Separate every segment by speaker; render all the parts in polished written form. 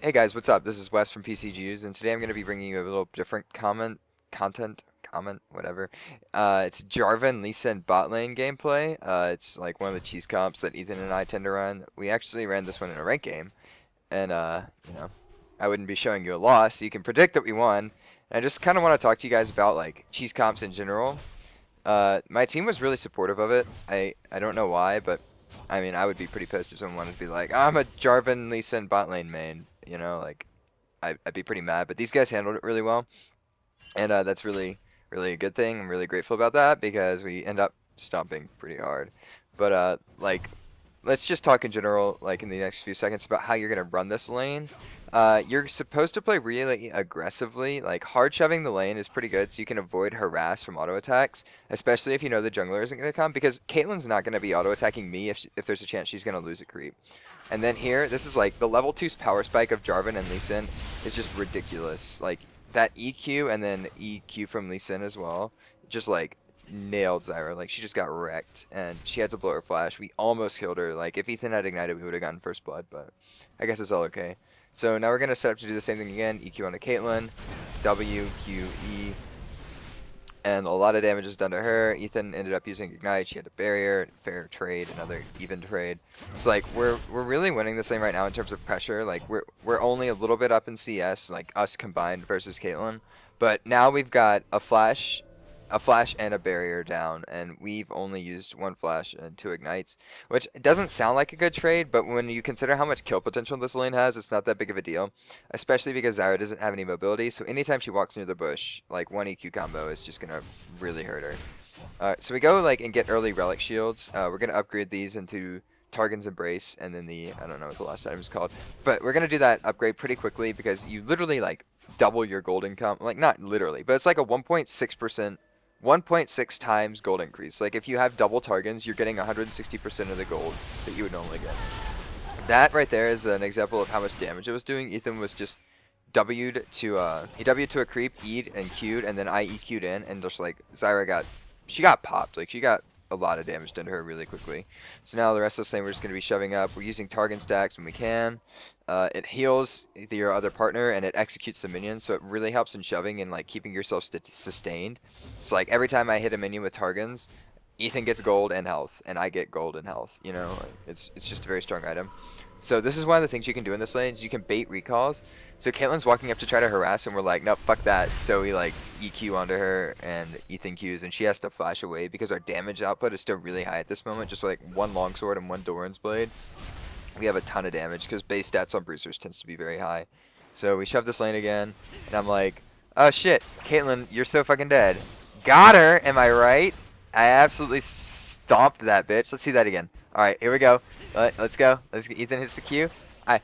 Speaker 1: Hey guys, what's up? This is Wes from PCJews, and today I'm going to be bringing you a little different whatever. It's Jarvan, Lisa, and bot lane gameplay. It's like one of the cheese comps that Ethan and I tend to run. We actually ran this one in a ranked game, and I wouldn't be showing you a loss, so you can predict that we won. And I just kind of want to talk to you guys about like cheese comps in general. My team was really supportive of it. I don't know why, but I mean, I would be pretty pissed if someone wanted to be like, I'm a Jarvan, Lisa, and bot lane main. You know, like, I'd be pretty mad. But these guys handled it really well. And that's really, really a good thing. I'm really grateful about that because we end up stomping pretty hard. But, like, let's just talk in general, like, in the next few seconds about how you're going to run this lane. You're supposed to play really aggressively. Like, hard shoving the lane is pretty good, so you can avoid harass from auto attacks, especially if you know the jungler isn't going to come, because Caitlyn's not going to be auto attacking me if there's a chance she's going to lose a creep. And then here, this is like the level 2 power spike of Jarvan and Lee Sin is just ridiculous. Like, that EQ and then EQ from Lee Sin as well, just like nailed Zyra. Like, she just got wrecked, and she had to blow her flash. We almost killed her. Like, if Ethan had ignited, we would have gotten first blood, but I guess it's all okay. So now we're going to set up to do the same thing again. EQ onto Caitlyn, W, Q, E, and a lot of damage is done to her. Ethan ended up using Ignite. She had a barrier, fair trade, another even trade. So like we're really winning this lane right now in terms of pressure. Like we're only a little bit up in CS, like us combined versus Caitlyn. But now we've got a flash and a barrier down, and we've only used one flash and 2 ignites, which doesn't sound like a good trade, but when you consider how much kill potential this lane has, it's not that big of a deal, especially because Zyra doesn't have any mobility, so anytime she walks near the bush, like one EQ combo is just gonna really hurt her. Alright, so we go like and get early relic shields. We're gonna upgrade these into Targon's Embrace, and then I don't know what the last item is called, but we're gonna do that upgrade pretty quickly because you literally like double your gold income, like not literally, but it's like a 1.6 times gold increase. Like if you have double Targons, you're getting 160% of the gold that you would normally get. That right there is an example of how much damage it was doing. Ethan was just W'd to he W'd to a creep, E'd and Q'd, and then I EQ'd in, and just like Zyra got popped. Like she got a lot of damage done to her really quickly. So now the rest of the lane we're just going to be shoving up. We're using Targon stacks when we can. It heals your other partner and it executes the minion, so it really helps in shoving and like keeping yourself sustained. So like every time I hit a minion with Targons, Ethan gets gold and health, and I get gold and health. You know, it's just a very strong item. So this is one of the things you can do in this lane is you can bait recalls. So Caitlyn's walking up to try to harass, and we're like, nope, fuck that. So we like EQ onto her, and Ethan Qs, and she has to flash away because our damage output is still really high at this moment. Just like one longsword and one Doran's blade, we have a ton of damage because base stats on bruisers tends to be very high. So we shove this lane again, and I'm like, oh shit, Caitlyn, you're so fucking dead. Got her, am I right? I absolutely stomped that bitch. Let's see that again. Alright, here we go. Let's go. Ethan hits the Q.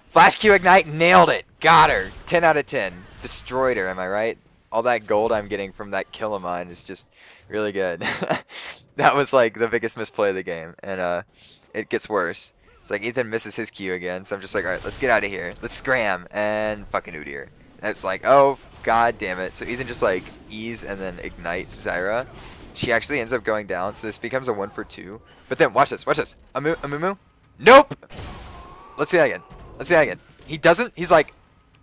Speaker 1: Flash Q Ignite, nailed it. Got her. 10 out of 10. Destroyed her, am I right? All that gold I'm getting from that kill of mine is just really good. That was like the biggest misplay of the game. And it gets worse. It's like Ethan misses his Q again, so I'm just like, alright, let's get out of here. Let's scram. And fucking Udyr. And it's like, oh, god damn it. So Ethan just like E's and then ignites Zyra. She actually ends up going down, so this becomes a 1 for 2. But then, watch this, watch this. Amumu? Nope! Let's see that again. Let's see that again. He doesn't, he's like,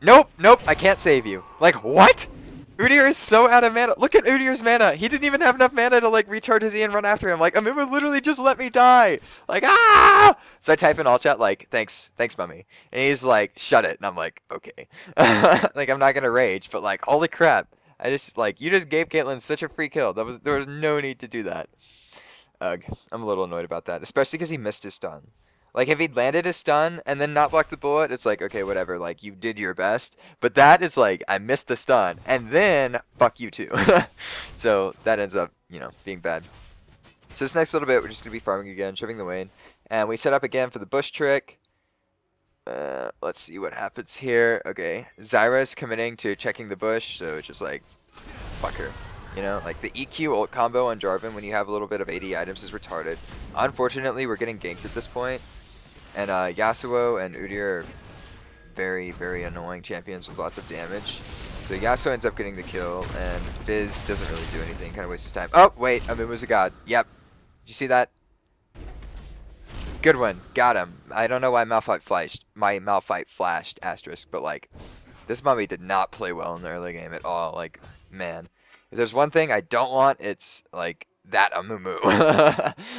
Speaker 1: nope, nope, I can't save you. Like, what? Udyr is so out of mana. Look at Udyr's mana. He didn't even have enough mana to, like, recharge his E and run after him. Like, Amumu literally just let me die. Like, ah! So I type in all chat, like, thanks, mummy. And he's like, shut it. And I'm like, okay. Like, I'm not gonna rage, but, like, holy crap. I just, like, you just gave Caitlyn such a free kill. There was no need to do that. Ugh, I'm a little annoyed about that, especially because he missed his stun. Like, if he'd landed his stun and then not blocked the bullet, it's like, okay, whatever, like, you did your best. But that is like, I missed the stun, and then, fuck you too. So, that ends up, you know, being bad. So this next little bit, we're just going to be farming again, shoving the lane. And we set up again for the bush trick. Let's see what happens here. Okay, Zyra's committing to checking the bush, so it's just like, fuck her. You know, like the EQ ult combo on Jarvan when you have a little bit of 80 items is retarded. Unfortunately, we're getting ganked at this point. And Yasuo and Udyr are very, very annoying champions with lots of damage. So Yasuo ends up getting the kill, and Fizz doesn't really do anything, kind of wastes his time. Oh, wait, Amumu's a god. Yep. Did you see that? Good one. Got him. I don't know why Malphite flashed asterisk, but like, this mummy did not play well in the early game at all. Like, man, if there's one thing I don't want, it's like that Amumu.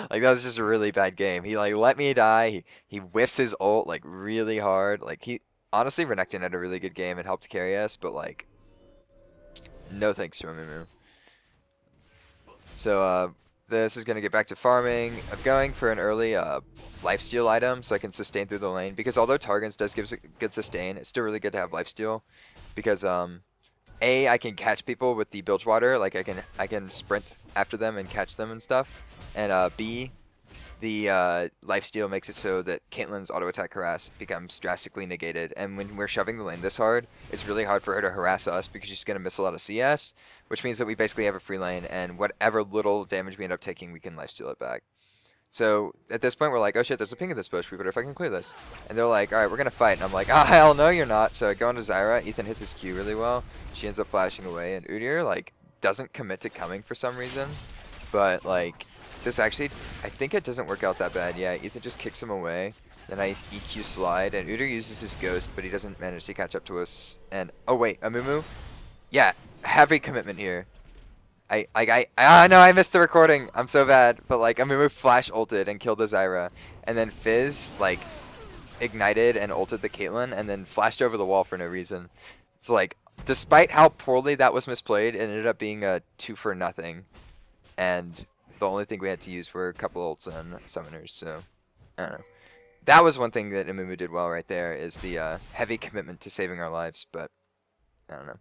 Speaker 1: Like, that was just a really bad game. He like let me die. He whiffs his ult like really hard. Like, he honestly, Renekton had a really good game and helped carry us, but like, no thanks to Amumu. So this is gonna get back to farming. I'm going for an early lifesteal item so I can sustain through the lane, because although Targons does give us a good sustain, it's still really good to have lifesteal, because A, I can catch people with the Bilgewater, like I can sprint after them and catch them and stuff, and B, the lifesteal makes it so that Caitlyn's auto attack harass becomes drastically negated, and when we're shoving the lane this hard, it's really hard for her to harass us because she's going to miss a lot of CS, which means that we basically have a free lane, and whatever little damage we end up taking, we can lifesteal it back. So at this point, we're like, oh shit, there's a ping in this bush, we better fucking clear this. And they're like, alright, we're going to fight. And I'm like, ah, hell no, you're not. So I go into Zyra, Ethan hits his Q really well, she ends up flashing away, and Udyr, like, doesn't commit to coming for some reason, but like, this actually, I think it doesn't work out that bad. Yeah, Ethan just kicks him away. Then I EQ slide, and Udyr uses his ghost, but he doesn't manage to catch up to us. And oh wait, Amumu? Yeah, heavy commitment here. No, I missed the recording. I'm so bad. But like, Amumu flash ulted and killed the Zyra, and then Fizz like ignited and ulted the Caitlyn, and then flashed over the wall for no reason. It's like, despite how poorly that was misplayed, it ended up being a 2 for nothing, and the only thing we had to use were a couple ults and summoners, so I don't know. That was one thing that Amumu did well right there, is the heavy commitment to saving our lives, but I don't know.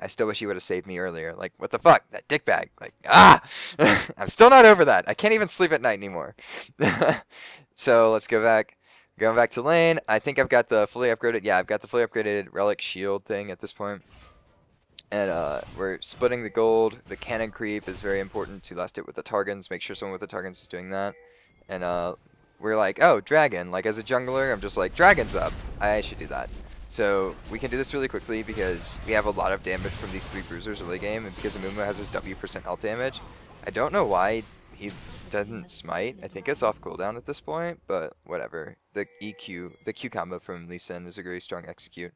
Speaker 1: I still wish he would have saved me earlier. Like, what the fuck? That dickbag. Like, ah! I'm still not over that. I can't even sleep at night anymore. So let's go back. Going back to lane. I think I've got the fully upgraded, yeah, I've got the fully upgraded relic shield thing at this point. And we're splitting the gold. The cannon creep is very important to last hit with the Targons. Make sure someone with the Targons is doing that. And we're like, oh, dragon. Like, as a jungler, I'm just like, dragon's up. I should do that. So we can do this really quickly because we have a lot of damage from these 3 bruisers early game, and because Amumu has his W% health damage. I don't know why he doesn't smite. I think it's off cooldown at this point, but whatever. The Q combo from Lee Sin is a very strong execute.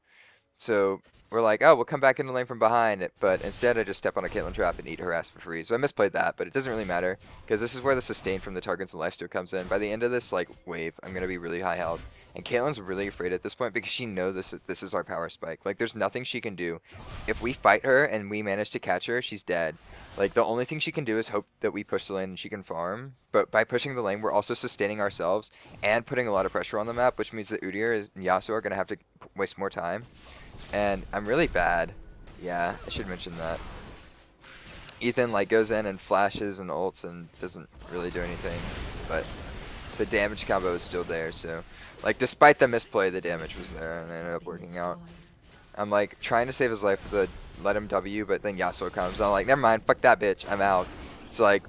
Speaker 1: So we're like, oh, we'll come back into lane from behind, but instead I just step on a Caitlyn trap and eat harass for free. So I misplayed that, but it doesn't really matter, because this is where the sustain from the Targons and lifesteal comes in. By the end of this like wave, I'm going to be really high health. And Caitlyn's really afraid at this point because she knows this is our power spike. Like, there's nothing she can do. If we fight her and we manage to catch her, she's dead. Like, the only thing she can do is hope that we push the lane and she can farm. But by pushing the lane, we're also sustaining ourselves and putting a lot of pressure on the map, which means that Udyr and Yasuo are going to have to waste more time. And I'm really bad. Yeah, I should mention that. Ethan, like, goes in and flashes and ults and doesn't really do anything. But the damage combo is still there, so... Like, despite the misplay, the damage was there, and it ended up working out. I'm, like, trying to save his life with the let him W, but then Yasuo comes. I'm like, never mind, fuck that bitch, I'm out. So, like,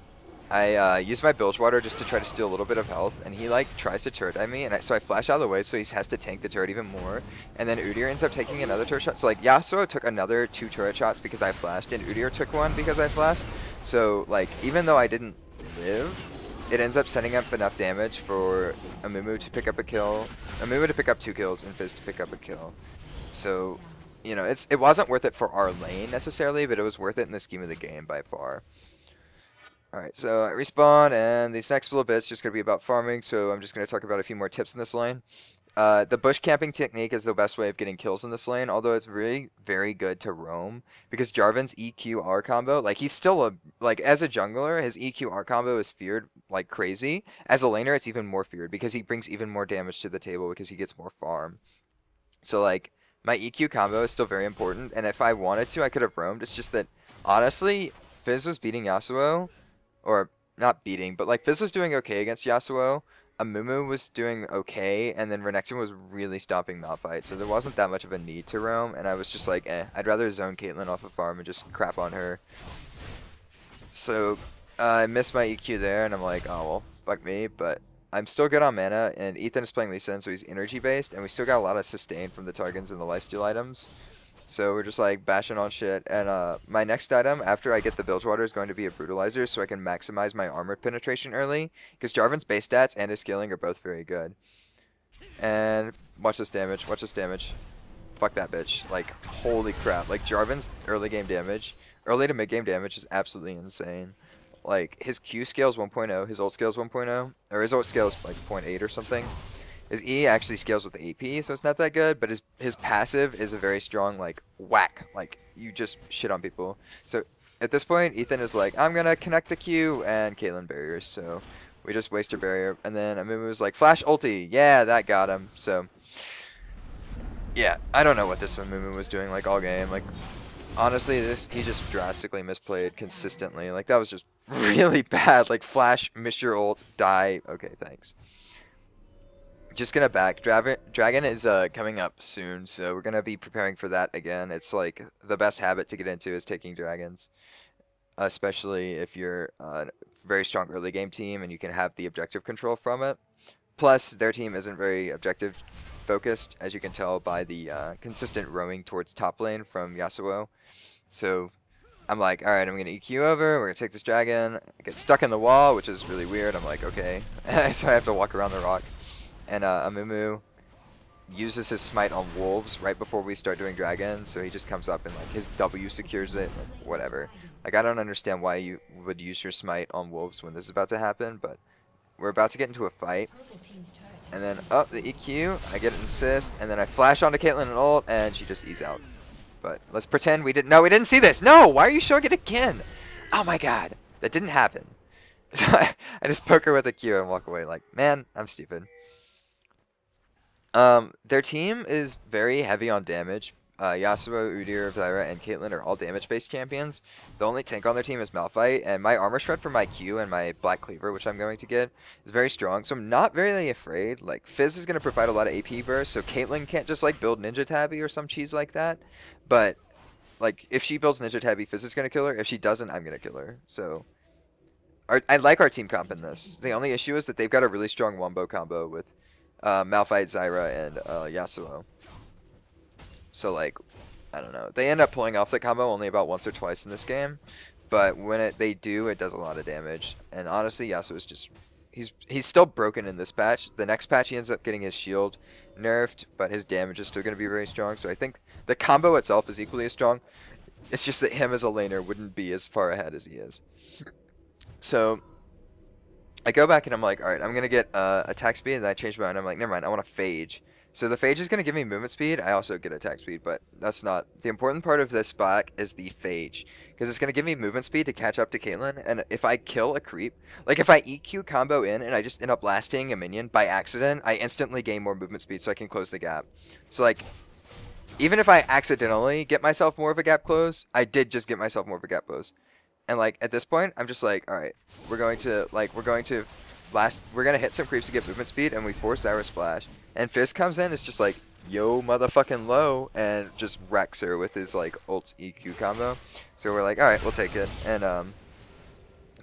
Speaker 1: I use my Bilgewater just to try to steal a little bit of health, and he, like, tries to turret at me, and so I flash out of the way, so he has to tank the turret even more. And then Udyr ends up taking another turret shot. So, like, Yasuo took another 2 turret shots because I flashed, and Udyr took 1 because I flashed. So, like, even though I didn't live, it ends up setting up enough damage for Amumu to pick up a kill, Amumu to pick up 2 kills, and Fizz to pick up a kill. So, you know, it wasn't worth it for our lane necessarily, but it was worth it in the scheme of the game by far. Alright, so I respawn, and these next little bits just going to be about farming, so I'm just going to talk about a few more tips in this lane. The bush camping technique is the best way of getting kills in this lane, although it's very, very good to roam, because Jarvan's EQ-R combo, like, he's still like, as a jungler, his EQ-R combo is feared like crazy. As a laner, it's even more feared, because he brings even more damage to the table, because he gets more farm. So, like, my EQ combo is still very important, and if I wanted to, I could have roamed. It's just that, honestly, Fizz was beating Yasuo, or, not beating, but, like, Fizz was doing okay against Yasuo. Amumu was doing okay, and then Renekton was really stopping Malphite, so there wasn't that much of a need to roam, and I was just like, I'd rather zone Caitlyn off a farm and just crap on her. So, I missed my EQ there, and I'm like, oh well, fuck me, but I'm still good on mana, and Ethan is playing Lee Sin, so he's energy based, and we still got a lot of sustain from the Targons and the lifesteal items. So we're just like bashing on shit, and my next item after I get the Bilgewater is going to be a Brutalizer, so I can maximize my armored penetration early, because Jarvan's base stats and his scaling are both very good. And watch this damage, watch this damage. Fuck that bitch. Like, holy crap. Like, Jarvan's early game damage, early to mid game damage is absolutely insane. Like, his Q scale is 1.0, his ult scale is 1.0, or his ult scale is like 0.8 or something. His E actually scales with the AP, so it's not that good, but his passive is a very strong, like, whack. Like, you just shit on people. So, at this point, Ethan is like, I'm gonna connect the Q, and Caitlyn barriers, so we just waste her barrier. And then Amumu's like, flash ulti, yeah, that got him. So, yeah, I don't know what this Amumu was doing, like, all game. Like, honestly, he just drastically misplayed consistently. Like, that was just really bad. Like, flash, miss your ult, die, okay, thanks. Just gonna back. Dragon is coming up soon, so we're gonna be preparing for that again. It's like the best habit to get into is taking dragons, especially if you're a very strong early game team and you can have the objective control from it. Plus, their team isn't very objective focused, as you can tell by the consistent roaming towards top lane from Yasuo. So I'm like, alright, I'm gonna EQ over, we're gonna take this dragon. I get stuck in the wall, which is really weird. I'm like, okay. So I have to walk around the rock. And Amumu uses his smite on wolves right before we start doing dragon, so he just comes up and like his W secures it, like, whatever. Like, I don't understand why you would use your smite on wolves when this is about to happen, but we're about to get into a fight. And then up the EQ, I get an assist, and then I flash onto Caitlyn and ult, and she just E's out. But let's pretend we didn't. No, we didn't see this. No, why are you showing it again? Oh my god, that didn't happen. So I just poke her with a Q and walk away. Like, man, I'm stupid. Their team is very heavy on damage. Yasuo, Udyr, Zyra, and Caitlyn are all damage-based champions. The only tank on their team is Malphite, and my armor shred for my Q and my Black Cleaver, which I'm going to get, is very strong, so I'm not really afraid. Like, Fizz is going to provide a lot of AP burst, so Caitlyn can't just, like, build Ninja Tabby or some cheese like that. But, like, if she builds Ninja Tabby, Fizz is going to kill her. If she doesn't, I'm going to kill her. So, I like our team comp in this. The only issue is that they've got a really strong wombo combo with Malphite, Zyra, and Yasuo. So, like, I don't know. They end up pulling off the combo only about once or twice in this game, but when they do, it does a lot of damage. And honestly, Yasuo is just he's still broken in this patch. The next patch, he ends up getting his shield nerfed, but his damage is still going to be very strong. So I think the combo itself is equally as strong. It's just that him as a laner wouldn't be as far ahead as he is. So I go back and I'm like, all right, I'm going to get attack speed, and then I change my mind. I'm like, never mind, I want a phage. So the phage is going to give me movement speed. I also get attack speed, but that's not... The important part of this spot is the phage, because it's going to give me movement speed to catch up to Caitlyn, and if I kill a creep, like if I EQ combo in and I just end up blasting a minion by accident, I instantly gain more movement speed so I can close the gap. So like, even if I accidentally get myself more of a gap close, I did just get myself more of a gap close. And like, at this point, I'm just like, alright, we're going to hit some creeps to get movement speed, and we force Zyra Splash. And Fizz comes in, it's just like, yo motherfucking low, and just wrecks her with his like ult EQ combo. So we're like, alright, we'll take it. And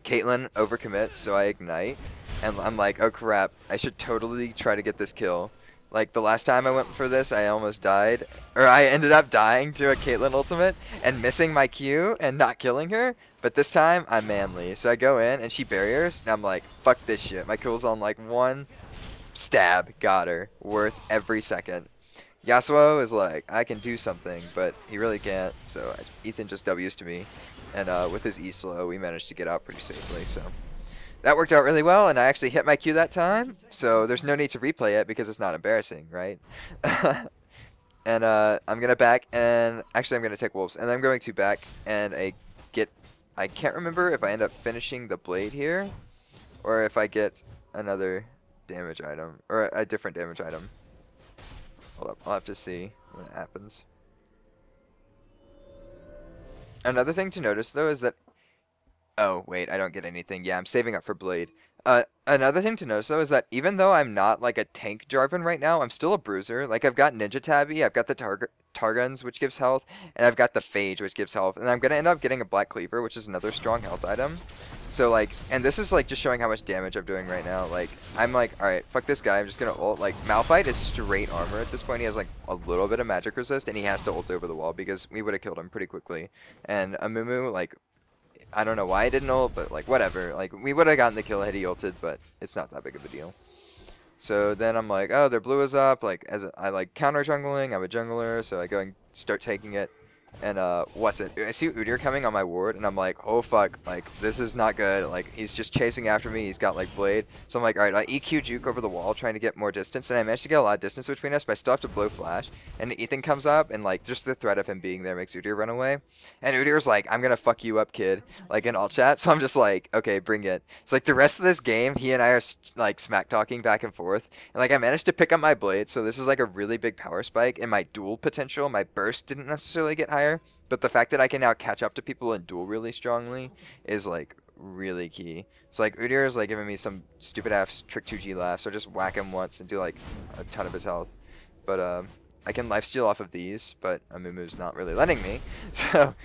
Speaker 1: Caitlyn overcommits, so I ignite. And I'm like, oh crap, I should totally try to get this kill. Like, the last time I went for this, I almost died. Or I ended up dying to a Caitlyn ultimate and missing my Q and not killing her. But this time, I'm manly. So I go in, and she barriers, and I'm like, fuck this shit. My cool's on like one stab. Got her. Worth every second. Yasuo is like, I can do something, but he really can't. So Ethan just W's to me. And with his E slow, we managed to get out pretty safely. So that worked out really well, and I actually hit my Q that time. So there's no need to replay it because it's not embarrassing, right? And I'm going to back, and actually I'm going to take wolves. And I'm going to back, and I can't remember if I end up finishing the blade here, or if I get another damage item, or a different damage item. Hold up, I'll have to see when it happens. Another thing to notice, though, is that... Oh, wait, I don't get anything. Yeah, I'm saving up for blade. Another thing to notice, though, is that even though I'm not, like, a tank Jarvan right now, I'm still a bruiser. Like, I've got Ninja Tabby, I've got the Targuns, which gives health, and I've got the Phage, which gives health, and I'm gonna end up getting a Black Cleaver, which is another strong health item. So like, and this is like just showing how much damage I'm doing right now. Like, I'm like, alright, fuck this guy, I'm just gonna ult. Like, Malphite is straight armor at this point. He has like a little bit of magic resist, and he has to ult over the wall because we would have killed him pretty quickly. And Amumu, like, I don't know why I didn't ult, but like, whatever. Like, we would have gotten the kill had he ulted, but it's not that big of a deal. So then I'm like, oh, their blue is up. Like, I like counter jungling, I'm a jungler, so I go and start taking it. And what's it? I see Udyr coming on my ward, and I'm like, oh fuck, like this is not good. Like he's just chasing after me. He's got like blade, so I'm like, all right, I EQ juke over the wall, trying to get more distance, and I managed to get a lot of distance between us, but I still have to blow flash. And Ethan comes up, and like just the threat of him being there makes Udyr run away. And Udyr's like, I'm gonna fuck you up, kid, like in alt chat. So I'm just like, okay, bring it. It's like the rest of this game, he and I are like smack talking back and forth, and like I managed to pick up my blade, so this is like a really big power spike, and my duel potential, my burst didn't necessarily get higher. But the fact that I can now catch up to people and duel really strongly is like really key. So like Udyr is like giving me some stupid ass trick 2G laughs, so just whack him once and do like a ton of his health. But I can lifesteal off of these, but Amumu's not really letting me. So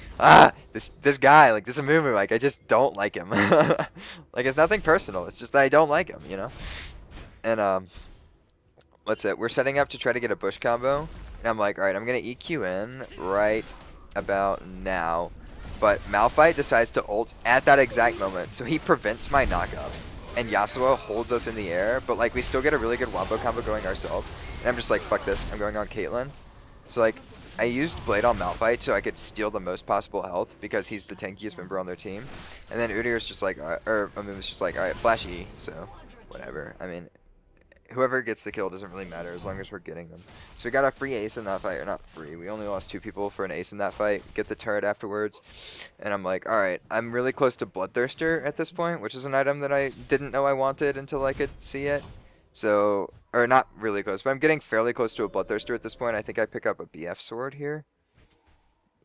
Speaker 1: this guy, like this Amumu, like I just don't like him. Like it's nothing personal, it's just that I don't like him, you know? And what's it? We're setting up to try to get a bush combo, and I'm like, alright, I'm gonna EQ in right about now, but Malphite decides to ult at that exact moment, so he prevents my knockup, and Yasuo holds us in the air, but like we still get a really good wombo combo going ourselves, and I'm just like, fuck this, I'm going on Caitlyn. So like, I used Blade on Malphite so I could steal the most possible health, because he's the tankiest member on their team, and then Udyr's just like, or Amumu's just like, alright, flash E, so whatever. I mean, whoever gets the kill doesn't really matter as long as we're getting them. So we got a free ace in that fight, or not free, we only lost 2 people for an ace in that fight. Get the turret afterwards, and I'm like, alright, I'm really close to Bloodthirster at this point, which is an item that I didn't know I wanted until I could see it. So, or not really close, but I'm getting fairly close to a Bloodthirster at this point. I think I pick up a BF sword here.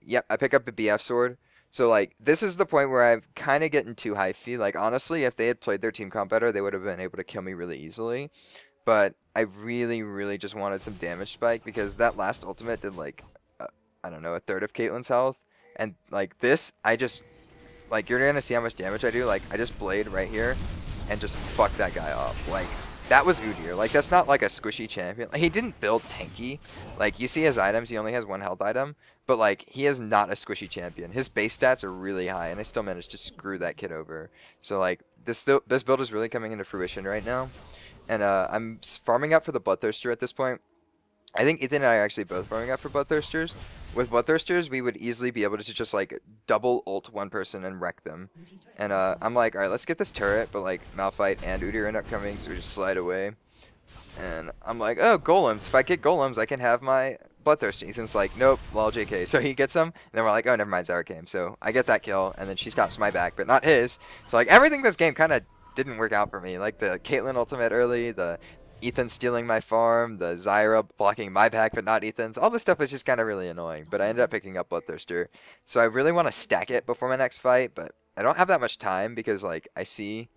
Speaker 1: Yep, I pick up a BF sword. So like, this is the point where I'm kind of getting too hyphy. Like honestly, if they had played their team comp better, they would have been able to kill me really easily. But I really, really just wanted some damage spike, because that last ultimate did like, I don't know, a third of Caitlyn's health. And like this, I just, like you're going to see how much damage I do. Like I just blade right here and just fuck that guy up. Like that was Udyr. Like that's not like a squishy champion. Like, he didn't build tanky. Like you see his items, he only has 1 health item. But like he is not a squishy champion. His base stats are really high, and I still managed to screw that kid over. So like this build is really coming into fruition right now. And I'm farming up for the Bloodthirster at this point. I think Ethan and I are actually both farming up for Bloodthirsters. With Bloodthirsters, we would easily be able to just like double ult one person and wreck them. And I'm like, alright, let's get this turret, but like Malphite and Udyr end up coming, so we just slide away. And I'm like, oh, golems. If I get golems, I can have my Bloodthirster. Ethan's like, nope, lol JK. So he gets them, and then we're like, oh, never mind, Zara came. So I get that kill, and then she stops my back, but not his. So like everything this game kind of didn't work out for me. Like the Caitlyn ultimate early, the Ethan stealing my farm, the Zyra blocking my back but not Ethan's. All this stuff was just kind of really annoying, but I ended up picking up Bloodthirster. So I really want to stack it before my next fight, but I don't have that much time, because like I see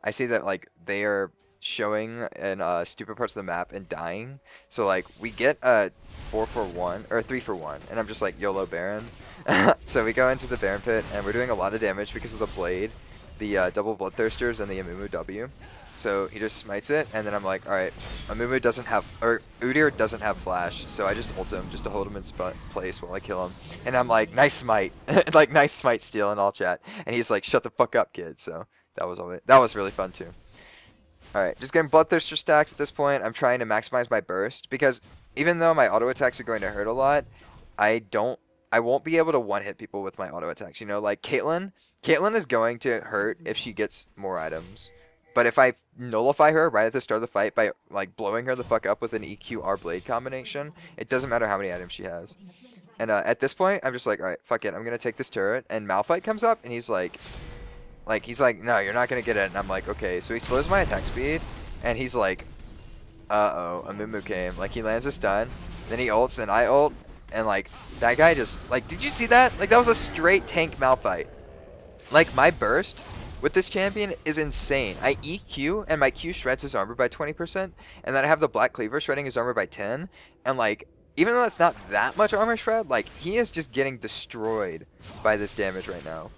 Speaker 1: that like they are showing in stupid parts of the map and dying. So like we get a 4-for-1 or 3-for-1, and I'm just like, YOLO Baron. So we go into the Baron pit, and we're doing a lot of damage because of the blade, the double Bloodthirsters, and the Amumu W. So he just smites it, and then I'm like, alright, Amumu doesn't have, or Udyr doesn't have flash, so I just ult him just to hold him in place while I kill him. And I'm like, nice smite, like nice smite steal in all chat. And he's like, shut the fuck up, kid. So that was really fun too. Alright, just getting Bloodthirster stacks at this point. I'm trying to maximize my burst, because even though my auto attacks are going to hurt a lot, I won't be able to one-hit people with my auto attacks. You know, like Caitlyn is going to hurt if she gets more items. But if I nullify her right at the start of the fight by like blowing her the fuck up with an EQ R blade combination, it doesn't matter how many items she has. And at this point, I'm just like, alright, fuck it, I'm gonna take this turret. And Malphite comes up, and he's like, no, you're not gonna get it. And I'm like, okay. So he slows my attack speed, and he's like, uh-oh, Amumu came. Like, he lands a stun, then he ults, and I ult, and like, that guy just, like, did you see that? Like, that was a straight tank Malphite. Like, my burst with this champion is insane. I EQ, and my Q shreds his armor by 20%, and then I have the Black Cleaver shredding his armor by 10, and like, even though it's not that much armor shred, like, he is just getting destroyed by this damage right now.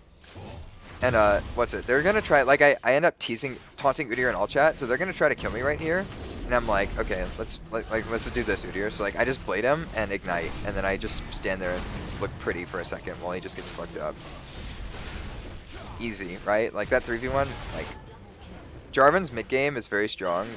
Speaker 1: And, what's it? They're gonna try, like, I end up taunting Udyr in all chat, so they're gonna try to kill me right here. And I'm like, okay, let's do this, Udyr. So, like, I just blade him and ignite, and then I just stand there and look pretty for a second while he just gets fucked up. Easy, right? Like, that 3v1, like, Jarvan's mid game is very strong.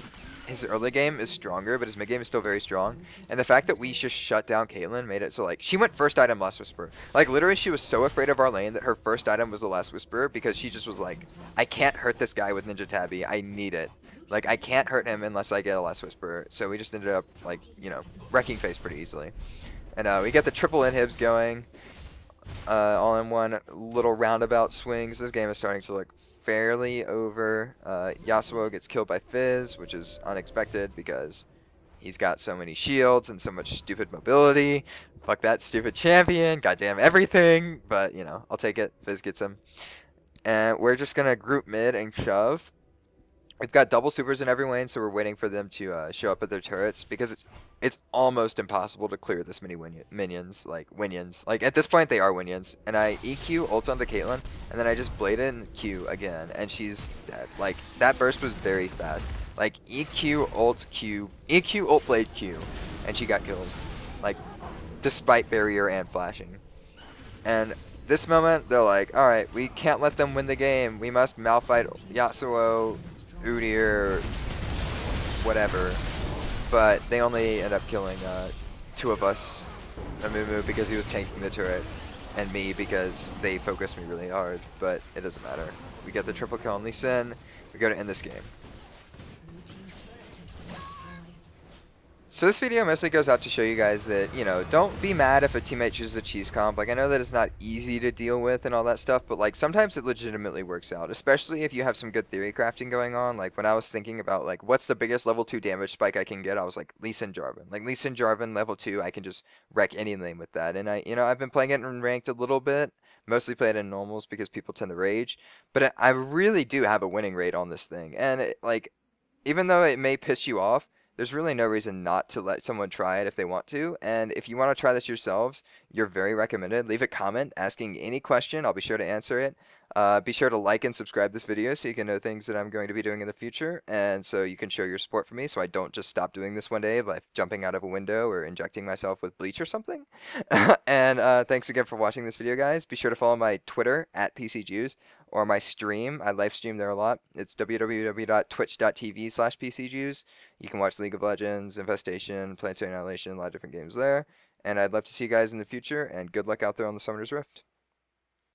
Speaker 1: His early game is stronger, but his mid game is still very strong. And the fact that we just shut down Caitlyn made it so, like, she went first item Last Whisper. Like, literally, she was so afraid of our lane that her first item was the Last Whisper because she just was like, I can't hurt this guy with Ninja Tabby. I need it. Like, I can't hurt him unless I get a Last Whisper. So we just ended up, like, you know, wrecking face pretty easily. And we get the triple inhibs going. All in one little roundabout swings. This game is starting to look fairly over. Yasuo gets killed by Fizz, which is unexpected because he's got so many shields and so much stupid mobility. Fuck that stupid champion. Goddamn everything. But, you know, I'll take it. Fizz gets him. And we're just going to group mid and shove. We've got double supers in every lane, so we're waiting for them to show up at their turrets because it's almost impossible to clear this many minions, like Winions. Like, at this point, they are Winions. And I EQ ult onto Caitlyn, and then I just blade in Q again, and she's dead. Like, that burst was very fast. Like, EQ ult Q, EQ ult blade Q, and she got killed. Like, despite barrier and flashing. And this moment, they're like, alright, we can't let them win the game. We must malfight Yasuo, Udyr, whatever. But they only end up killing 2 of us, Amumu because he was tanking the turret, and me because they focused me really hard, but it doesn't matter. We get the triple kill on Lee Sin, we go to end this game. So this video mostly goes out to show you guys that, you know, don't be mad if a teammate chooses a cheese comp. Like, I know that it's not easy to deal with and all that stuff, but, like, sometimes it legitimately works out, especially if you have some good theory crafting going on. Like, when I was thinking about, like, what's the biggest level 2 damage spike I can get, I was like, Lee Sin Jarvan. Like, Lee Sin Jarvan level 2, I can just wreck any lane with that. And I've been playing it in ranked a little bit, mostly played in normals because people tend to rage, but I really do have a winning rate on this thing. And, like, even though it may piss you off, there's really no reason not to let someone try it if they want to. And if you want to try this yourselves, you're very recommended. Leave a comment asking any question. I'll be sure to answer it. Be sure to like and subscribe this video so you can know things that I'm going to be doing in the future. And so you can show your support for me so I don't just stop doing this one day by jumping out of a window or injecting myself with bleach or something. And thanks again for watching this video, guys. Be sure to follow my Twitter at PCJews or my stream. I live stream there a lot. It's www.twitch.tv/PCJews. You can watch League of Legends, Infestation, Planetary Annihilation, a lot of different games there. And I'd love to see you guys in the future, and good luck out there on the Summoner's Rift.